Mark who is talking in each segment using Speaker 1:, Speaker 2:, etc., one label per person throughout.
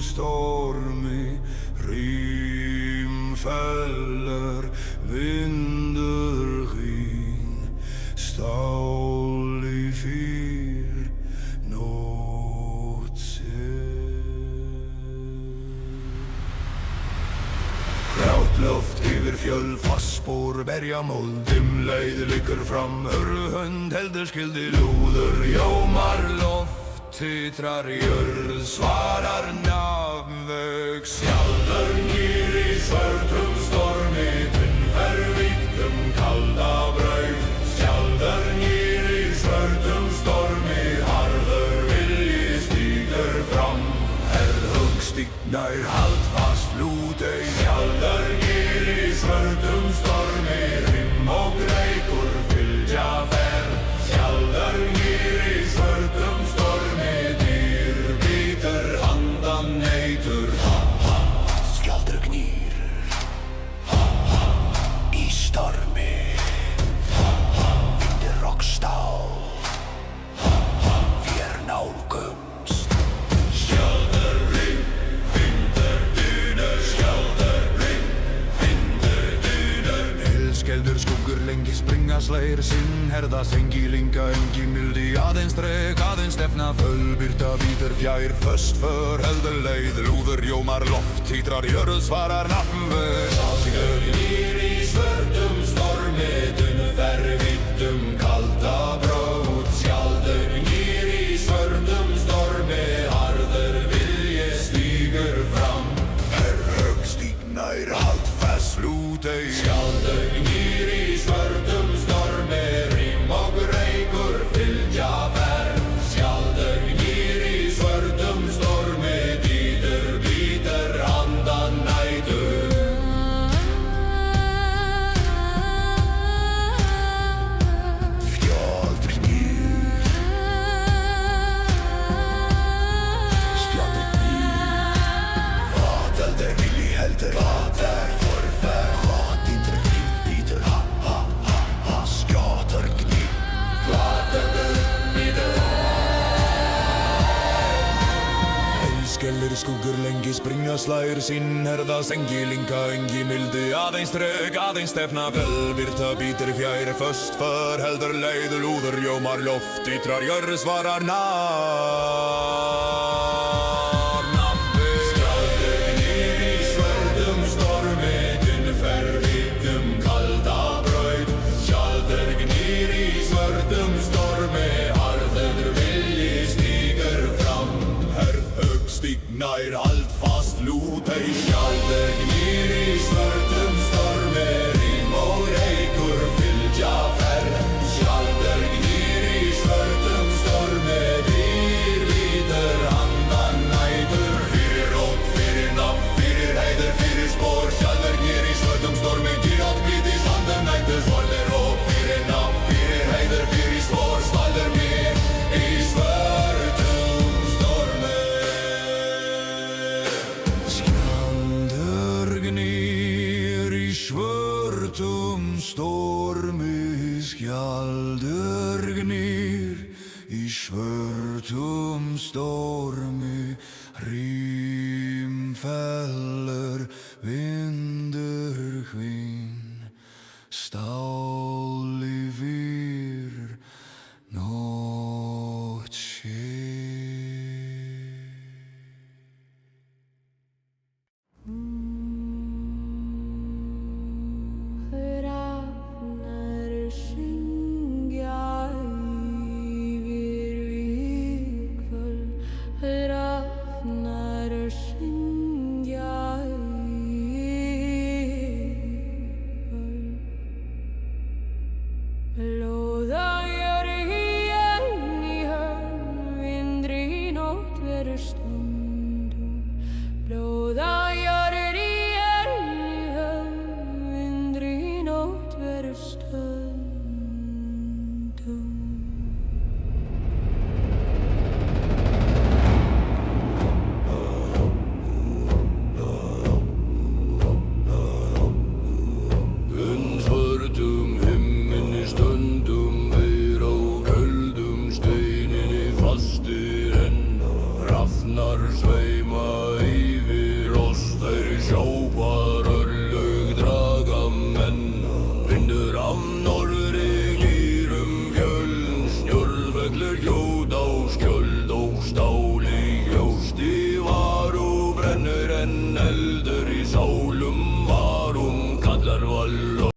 Speaker 1: stormi, rym fäller, vindur skinn, stál í fyr, nótt Grátt luft yfir fjöll, fastspor, berjamóld, leið liggur fram, hönd heldur skildi lúður, jómar loft, titrar jörð, svarar nafnvög, sjálfur nýr í svörtum stormi, tunnfervítum kalda braut, sjálfur nýr í svörtum stormi, harður vilji stígur fram, hugstýrnar hald fast lútei, sjálfur nýr í svörtum stormi, rimm og reykur fylgja ferð, sjálfur nýr í svörtum stormi, dýr bítur handan neytur, skjáldur gnýr, í stormi, vindur og stál, vér nálgumst, skjáldur ring, vindur dynur, skjáldur ring, vindur dynur, helskjeldur skuggur lengi springa slægir sinn, herða sengi linga engi mildi, aðeins dreg, aðeins stefna, fölbyrta bítur fjær, föst för heldur leið, lúður jómar loft, titrar jörð, svarar nafnvöð, sásigur nýr í svörtum stormi, tunnfervítum kalda brót, skjáldur nýr í svörtum stormi, harður vilji stígur fram, hugstýrnar hald fast lútei, skjáldur nýr í svörtum stormi, rím og reykur fylgja ferð, skjáldur nýr í svörtum stormi, dýtur bítur handan nætur. Skjáldur nýr, skjáldur nýr, vad heldur vilji heldur, vad forfær, vad indur bítur, skjáldur nýr, vad heldur bítur. Helskjellir skuggur lengi springa slægir sinn, herða sengi linga engi mildi, aðeins dreg, aðeins stefna, fölbyrta bítur fjær, föst för heldur leið, lúður jómar loft, titrar jörð, svarar nafnvöð, skjáldur nýr í svörtum stormi, tunnfervítum kalda braut, skjáldur nýr í svörtum stormi, harður vilji stígur fram, hugstýrnar hald fast lútei, skjáldur nýr í svörtum stormi, rím og reykur fylgja ferð, skjáldur nýr í svörtum stormi, dýr bítur handan nætur, fyrir rót, fyrir nafn, fyrir heiður, fyrir spór, skjáldur nýr í svörtum stormi, dýrat bítist handan nætur, svarlir rót, fyrir nafn, fyrir heiður, fyrir spór, skjáldur nýr í svörtum stormi. Skjáldur gnýr í svörtum stormi, skjáldur gnýr í svörtum stormi, rím fellur, vindur hvinn, stál í fyr, nótt
Speaker 2: Hrafnar syngja yfir vígvöll, hrafnar syngja yfir
Speaker 1: streyma yfir oss. Þeir sjá hvar örlög draga menn. Vindur af norðri glýrum fjöll, snjórfellur hljóð á skjöld og stáli. Ljósti var og brennur en eldur í sálum varum, kallar valroll.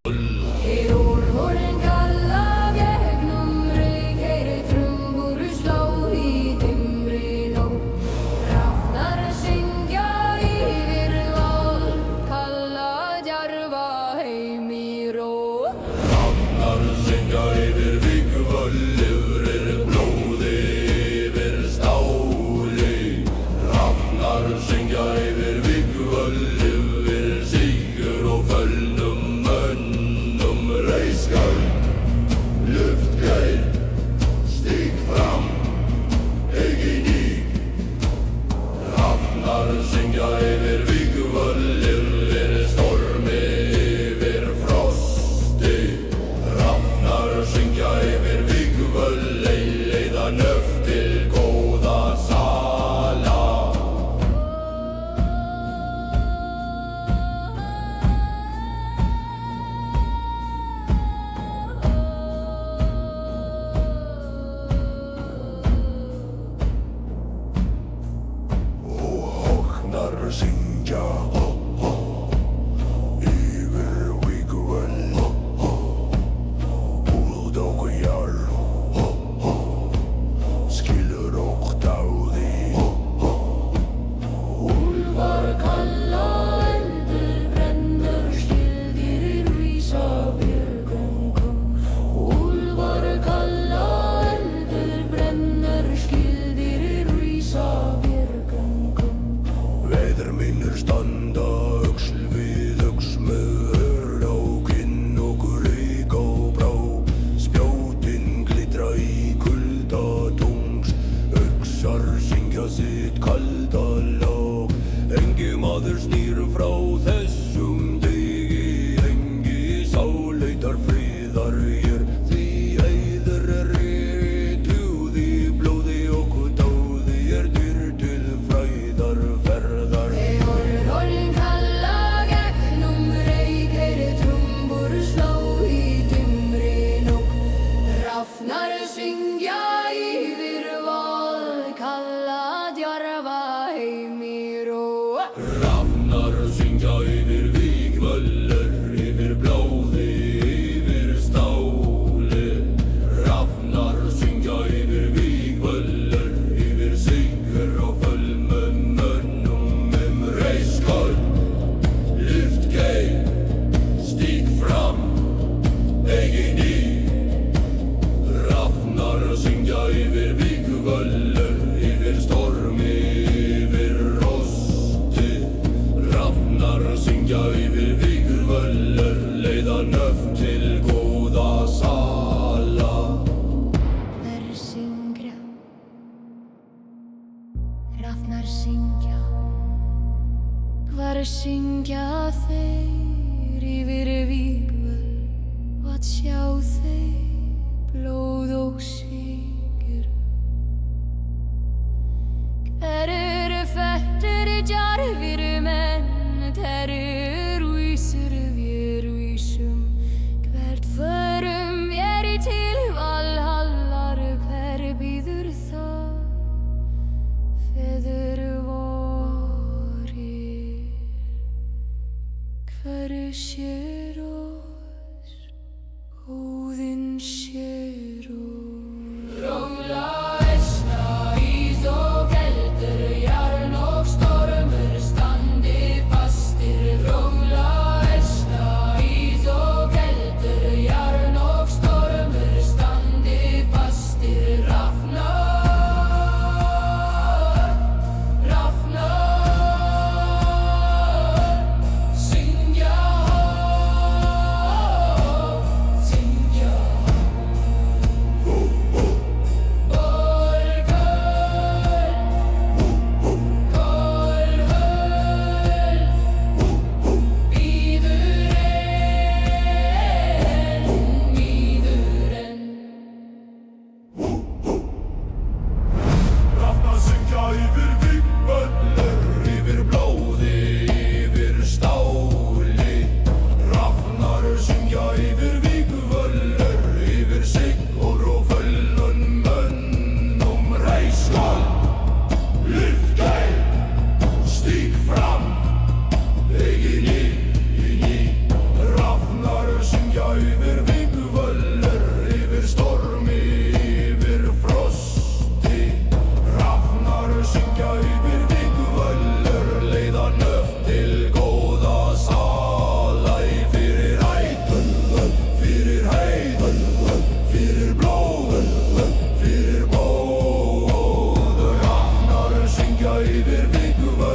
Speaker 2: Syngja þeir yfir vígvöll og að sjá þeir blóð og sigur. Hver eru fættir djarfir menn, hver eru vísir vér vísum. Hvert förum vér til Valhallar, hver bíður það feður hver sér oss, Óðinn sér oss. Róla vesna, ís og keldur, jarn og stormur standi fastir. Róla vesna, ís og keldur, jarn og stormur standi fastir. Rafnar, rafnar, syngja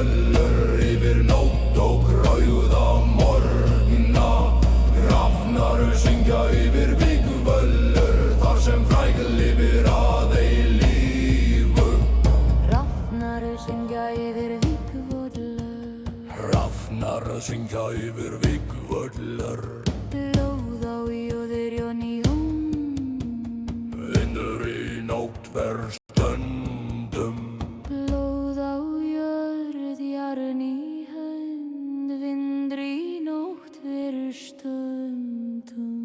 Speaker 1: vígvöllur yfir nótt og gráða morgna. Hrafnar syngja yfir vígvöllur þar sem fræg lifir að eilífu.
Speaker 2: Hrafnar syngja yfir vígvöllur.
Speaker 1: Hrafnar syngja yfir vígvöllur.
Speaker 2: Blóð á jóður jón í hóm.
Speaker 1: Vindur í nótt ver stöndum.
Speaker 2: Blóð á jörð jarn í hönd. Vindur í nótt ver stundum.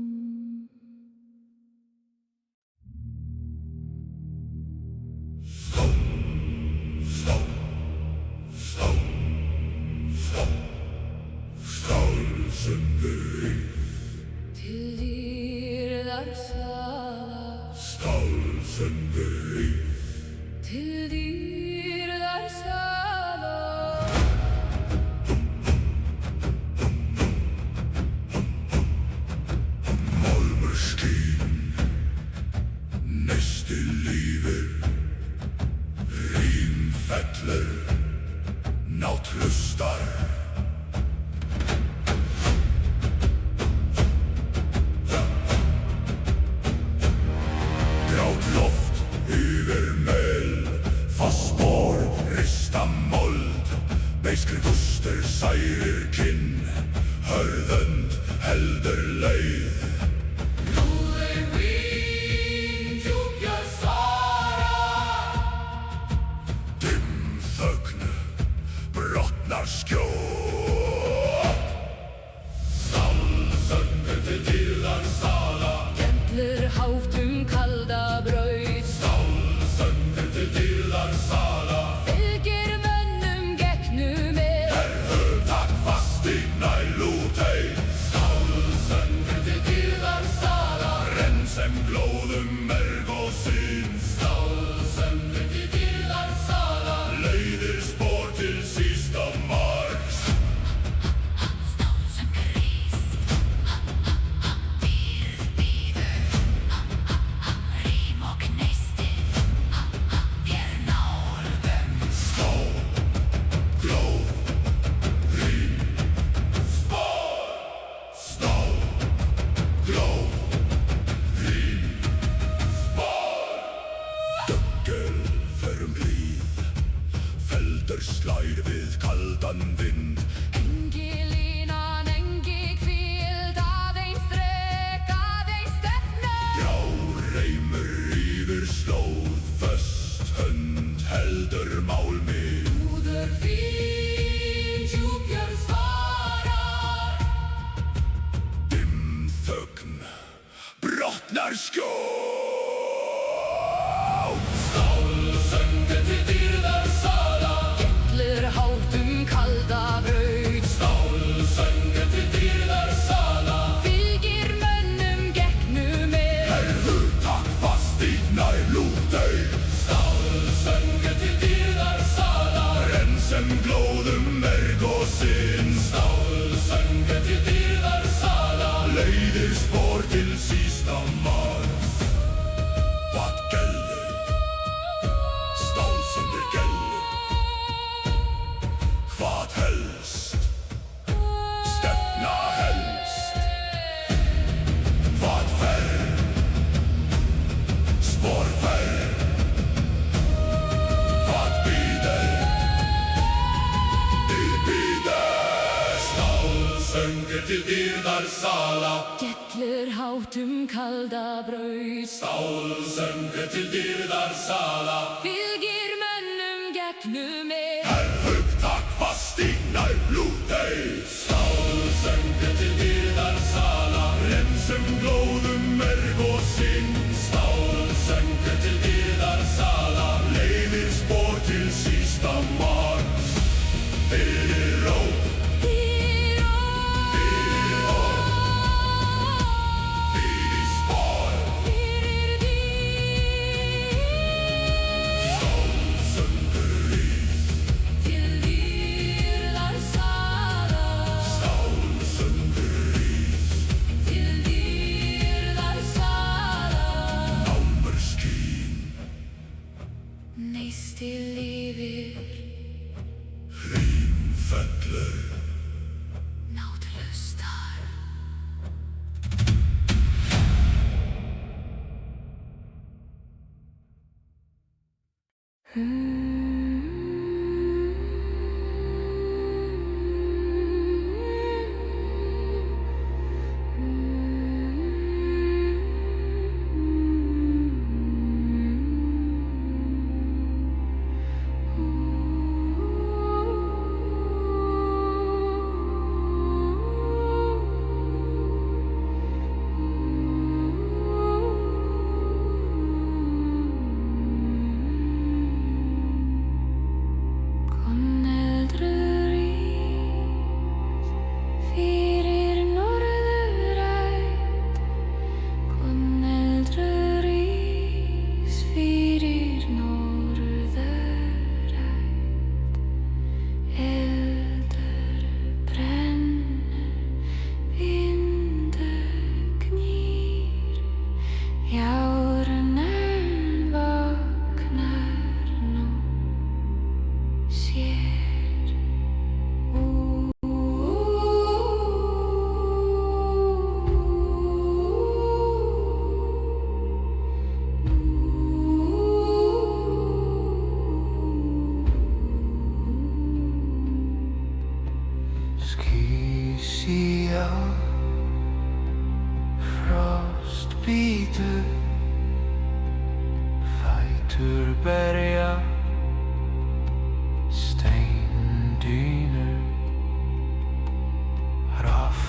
Speaker 2: Til dýrðar sala. Til dýrðar sala.
Speaker 1: Málmur skín, neisti lífir. Rím fellur, nátt hlustar. Grátt loft yfir mel, fast spor, rista mold. Beiskri gustur særir kinn, hörðönd heldur leið. Lúðir vín, djúpja sara. Dimm þögn, brotnar skjót. Stálsöngur til dýrðar sala.
Speaker 2: Gellur hátt kalda braut.
Speaker 1: Stálsöngur til dýrðar sala.
Speaker 2: Fylgir mönnum gegnum
Speaker 1: Takk fast í nælútei. Stálsöngur til dýrðar sala. Renn sem glóðum merg og sýn. Stálsöngur til dýrðar sala. Leiðir spor til sísta marks.
Speaker 2: Stálsöngur rís. Dýrð bíður. Rím og gneisti. Þér nálgum.
Speaker 1: Stál, glóð, rím, spor. Stál, glóð, rím, spor. Döggel fer hlíð. Feldur slær við kaldan vind.
Speaker 2: Engi línan, engi hvíld. Aðeins þrek, aðeins stefna.
Speaker 1: Já, reymur yfir slóð. Föst hönd heldur mál mig.
Speaker 2: Lúður vín, djúpjörð svarar.
Speaker 1: Dimm þögn, brotnar skjót. Stálsöngur til dýrðar sala.
Speaker 2: Gellur hátt kalda braut.
Speaker 1: Stálsöngur til dýrðar sala.
Speaker 2: Fylgir mönnum gegnum
Speaker 1: Takk fast í nælútei. Stálsöngur til dýrðar sala. Renn sem glóðum merg og sinn. Stálsöngur til dýrðar sala. Leiðir spor til sísta marks. Hvað gællir? Stálsöngur gællir. Hvað helst? Stefna helst. Hvað fer? Spor fer. Hvað bíður? Þið bíður. Stálsöngur til dýrðar sala.
Speaker 2: Gellur hátt kalda braut.
Speaker 1: Stálsöngur til dýrðar sala.
Speaker 2: Fylgir mönnum gegnum
Speaker 1: Takk fast í nælútei. Stálsöngur til dýrðar sala. Renn sem glóðum merg og sinn. Stálsöngur til dýrðar sala. Leiðir spor til sísta marks. Fyrir ró, fyrir orð, fyrir spor.
Speaker 2: Fyrir dýr.
Speaker 1: Stálsöngur rís.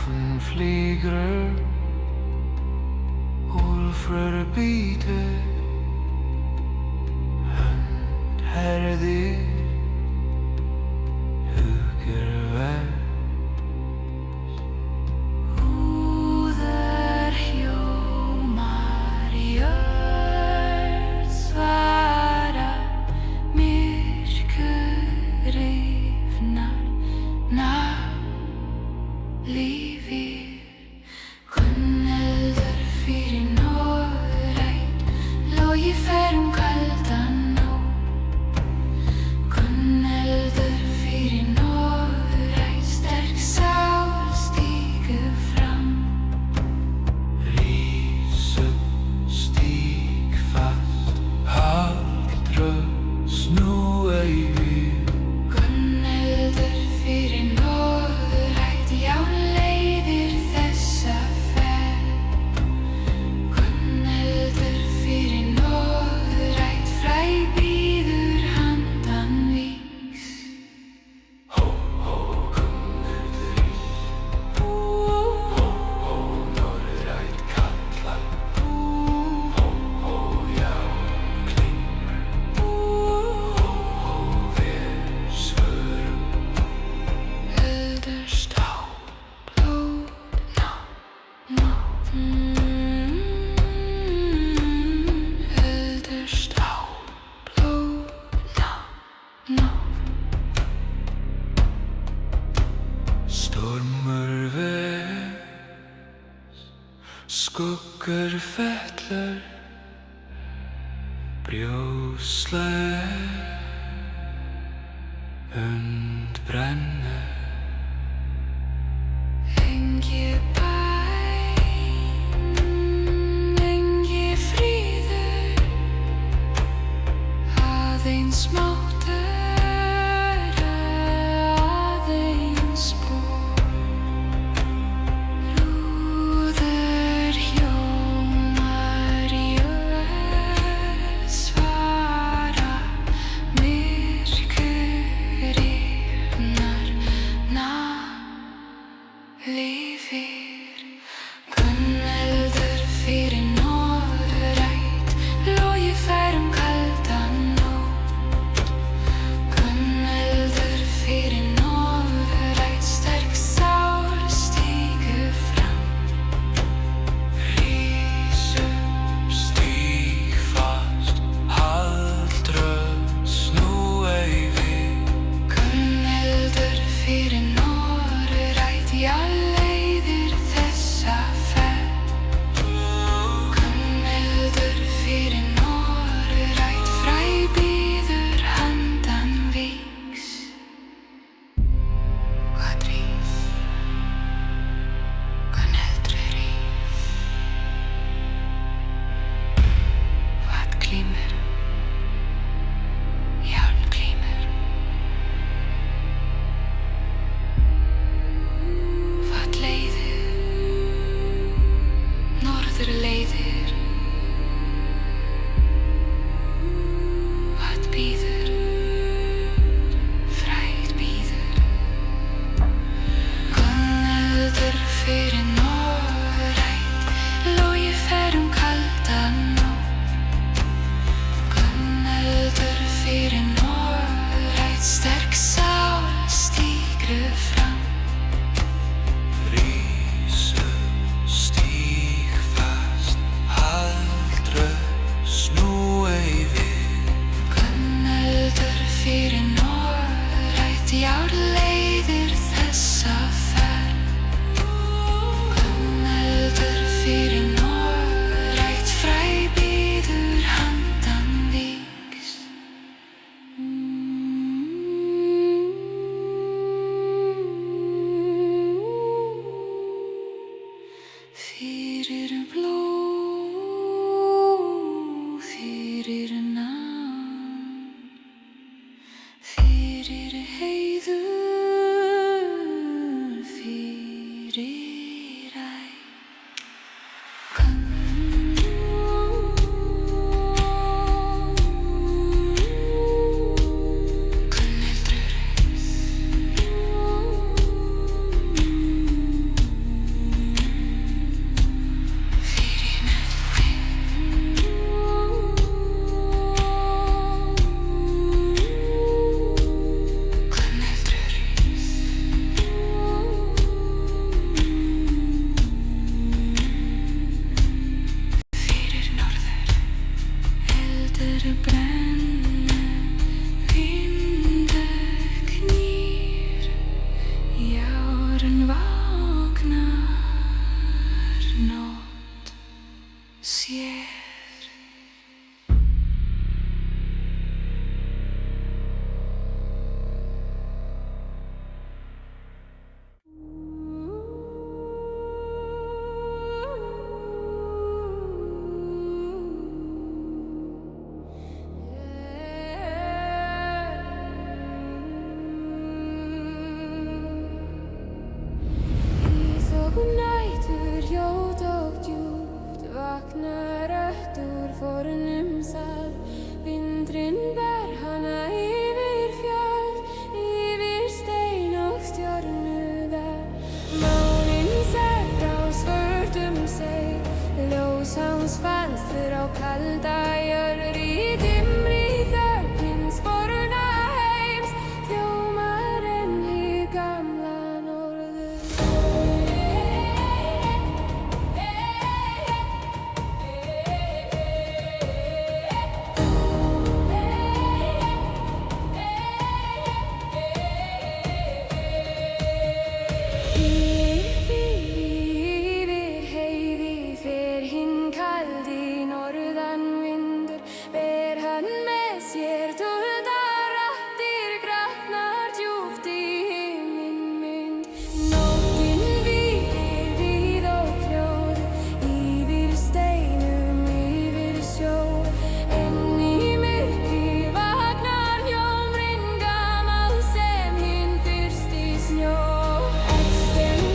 Speaker 1: Wolfen flyger, Úlfur bítur, hönd herðir, hugur verð.
Speaker 2: Húðar hljómar, jörð svara, myrkur rifnar, lífið. Gunneldur fyrir norðræn, logi fer kaldan nótt. Gunneldur fyrir norðræn, sterk sál stígur fram.
Speaker 1: Rís upp, stíg fast, hald rödd, snúa í við.
Speaker 2: Gunneldur fyrir norðræn, já leiðir þessa ferð. Gunneldur fyrir norðræn, fræg bíður handan vígs.
Speaker 1: Hó, hó, Gunneldur ís. Hó, hó, norðræn kallar. Hó, hó, já, klingrar. Hó, hó, við svörum.
Speaker 2: Eldur stál, blóð, Eldur stál, blóð,
Speaker 1: Stormur vex, skuggar fellur, brjósleg, und brennur.
Speaker 2: engi bæn, engi fríður, aðeins máttur, aðeins búr. Rúður hljómar, jörð svara, myrkur rifnar, lífið. Gunneldur fyrir norðræn, logi fer kaldan nótt. Gunneldur fyrir norðræn, sterk sál stígur fram.
Speaker 1: Rís upp, stíg fast, hald rödd, snúa í við.
Speaker 2: Gunneldur fyrir norðræn, já leiðir þessa ferð. Gunneldur fyrir norðræn, fræg bíður handan vígs. Hvað rís? Gunneldur rís. Hvað glímur? Járn glímur. en vaknar nótt sér. Nætur ljót og djúpt vaknar rött úr fornum sal. Vindurinn ber hana yfir fjöll, yfir stein og stjörnudal. Máninn sér frá svörtum seil, ljós hans fannst fyrir á kalda jörð. Í dimmri þögn hins forna heims hljómar enn hið gamla norður. Extend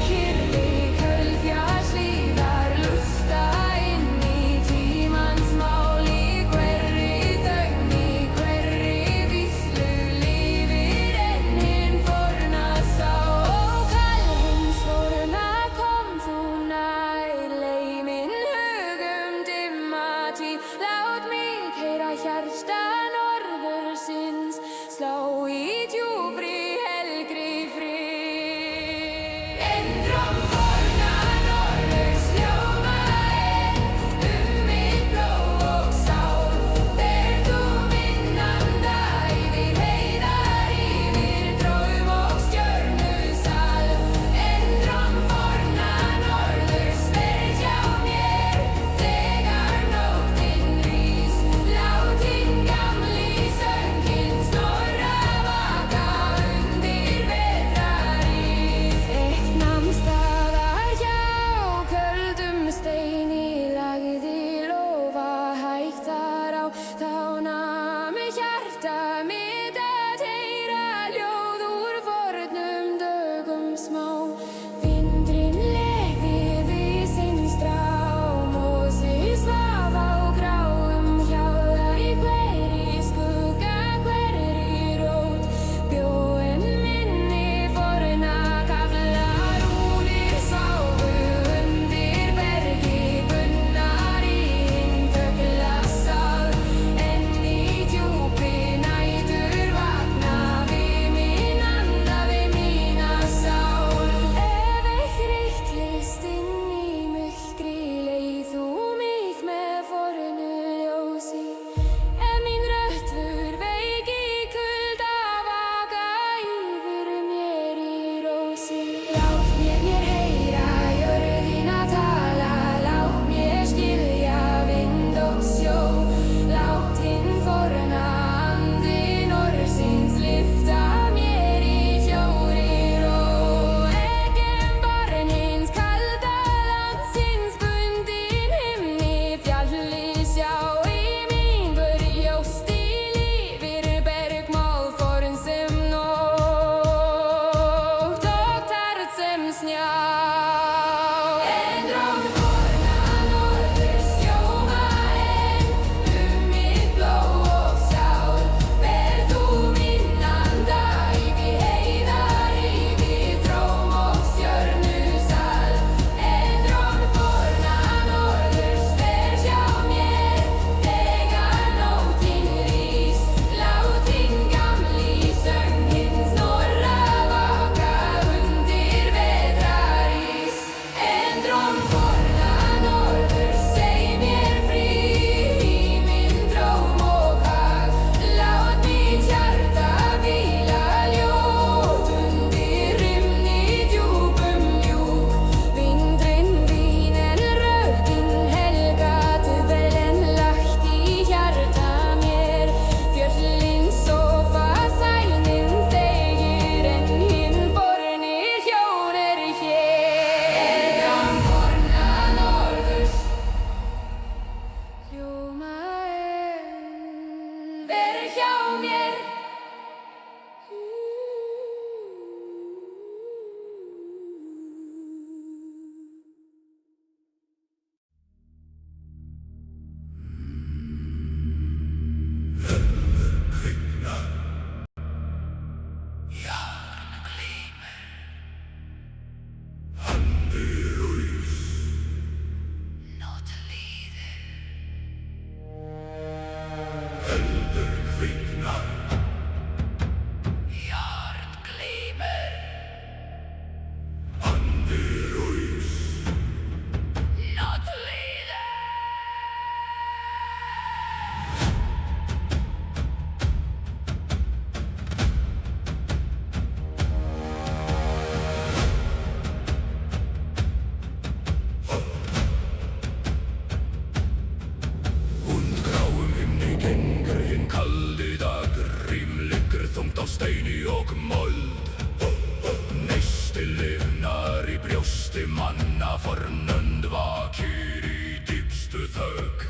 Speaker 1: Fornönd vakir í dýpstu þögg.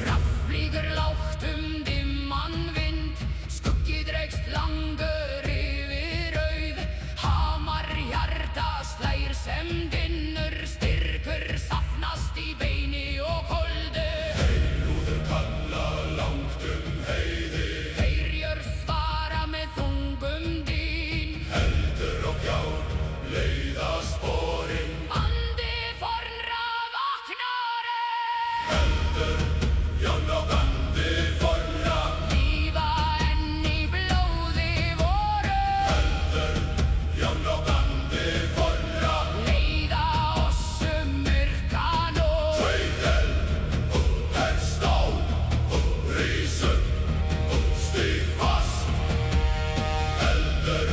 Speaker 2: Raflíkur lágt dimman vind, skuggi dregst langur yfir auð. Hamar hjarta slær sem dynnur, styrkur safnast í beini og koldu.
Speaker 1: Heilúður kalla langt heiði,
Speaker 2: Heyr svara með þungum dyn.
Speaker 1: eldur og gjár leiða sporin.
Speaker 2: Andi fornra vaknar
Speaker 1: Járn og andi fornra,
Speaker 2: lífa enn í blóði voru.
Speaker 1: járn og andi fornra.
Speaker 2: Leiða oss myrka nótt.
Speaker 1: Sveitel, herst á, rísum, stíg fast. Eldur,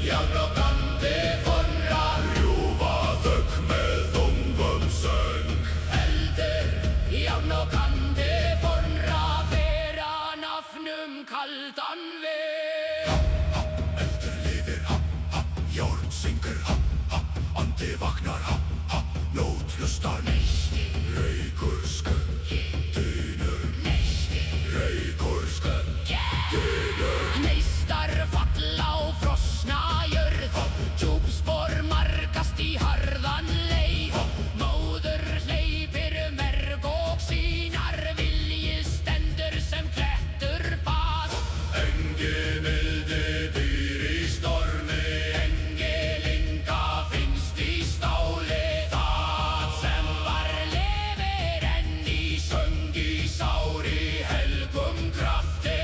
Speaker 1: járn og andi fornra, rjúfa þögg með þungum söng.
Speaker 2: Eldur, járn og andi fornra, bera nafnum kaldan veg.
Speaker 1: Eldur lifir, járn syngur, andi vaknar, nótt hlustar. Reykur skuggi, dynur, reykur skuggi, dynur.
Speaker 2: Neistar falla á frosna jörð, djúpspor markast í harðan leið. Móður hleypir merg og sínar, vilji stendur sem klettur fast.
Speaker 1: Engi mildi býr í stormi,
Speaker 2: Engilinga finnst í stáli. Það sem var lifir enn í söng, í sári helgum krafti.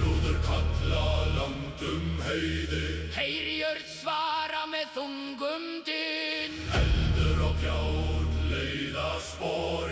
Speaker 1: lúður kalla langt heiði.
Speaker 2: Heyr svara með þungum dyn.
Speaker 1: Eldur og gjár leiða spor.